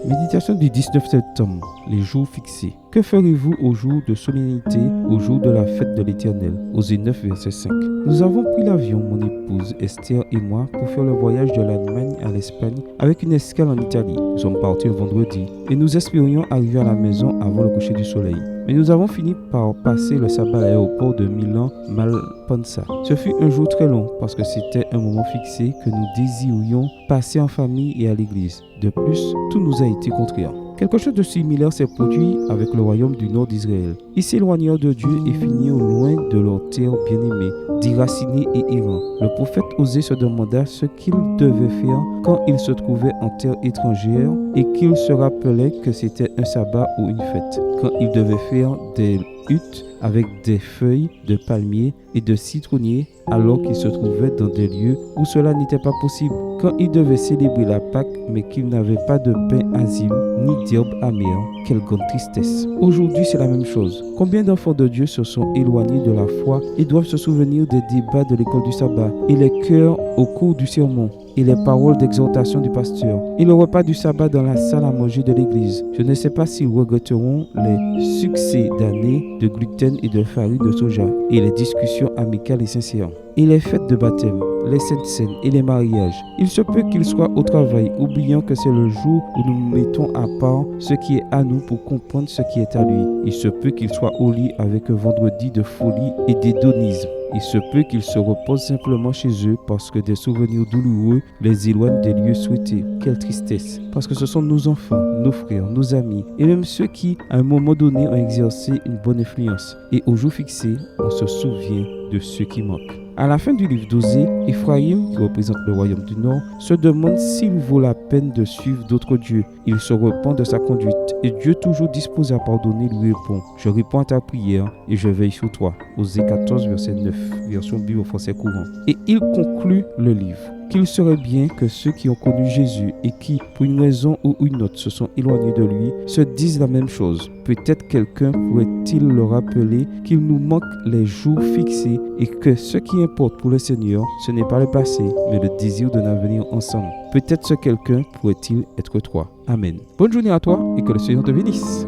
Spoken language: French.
Méditation du 19 septembre, les jours fixés. Que ferez-vous au jour de solennité, au jour de la fête de l'Éternel? Osée 9, verset 5. Nous avons pris l'avion, mon épouse Esther et moi, pour faire le voyage de l'Allemagne à l'Espagne avec une escale en Italie. Nous sommes partis le vendredi et nous espérions arriver à la maison avant le coucher du soleil. Mais nous avons fini par passer le sabbat à l'aéroport de Milan-Malpensa. Ce fut un jour très long parce que c'était un moment fixé que nous désirions passer en famille et à l'église. De plus, tout nous a été contraire. Quelque chose de similaire s'est produit avec le royaume du nord d'Israël. Ils s'éloignèrent de Dieu et finirent loin de leur terre bien-aimée, déracinés et errants. Le prophète Osée se demanda ce qu'il devait faire quand il se trouvait en terre étrangère et qu'il se rappelait que c'était un sabbat ou une fête. Quand il devait faire des huttes avec des feuilles de palmier et de citronnier alors qu'il se trouvait dans des lieux où cela n'était pas possible. Quand il devait célébrer la Pâque mais qu'il n'avait pas de pain azime ni d'herbe amère, quelle grande tristesse. Aujourd'hui c'est la même chose. Combien d'enfants de Dieu se sont éloignés de la foi et doivent se souvenir des débats de l'école du sabbat et les chœurs au cours du sermon et les paroles d'exhortation du pasteur et le repas du sabbat dans la salle à manger de l'église. Je ne sais pas s'ils regretteront les succès d'années de gluten et de farine de soja et les discussions amicales et sincères et les fêtes de baptême, les saintes scènes et les mariages. Il se peut qu'ils soient au travail, oubliant que c'est le jour où nous mettons à part ce qui est à nous pour comprendre ce qui est à lui. Il se peut qu'ils soient au lit avec un vendredi de folie et d'hédonisme. Il se peut qu'ils se reposent simplement chez eux parce que des souvenirs douloureux les éloignent des lieux souhaités. Quelle tristesse! Parce que ce sont nos enfants, nos frères, nos amis et même ceux qui, à un moment donné, ont exercé une bonne influence. Et au jour fixé, on se souvient de ceux qui manquent. À la fin du livre d'Osée, Ephraïm, qui représente le royaume du Nord, se demande s'il vaut la peine de suivre d'autres dieux. Il se repent de sa conduite et Dieu, toujours disposé à pardonner, lui répond: je réponds à ta prière et je veille sur toi. Osée 14, verset 9, version Bible au français courant. Et il conclut le livre qu'il serait bien que ceux qui ont connu Jésus et qui, pour une raison ou une autre, se sont éloignés de lui, se disent la même chose. Peut-être quelqu'un pourrait-il leur rappeler qu'il nous manque les jours fixés et que ce qui importe pour le Seigneur, ce n'est pas le passé, mais le désir d'un avenir ensemble. Peut-être ce quelqu'un pourrait-il être toi. Amen. Bonne journée à toi et que le Seigneur te bénisse.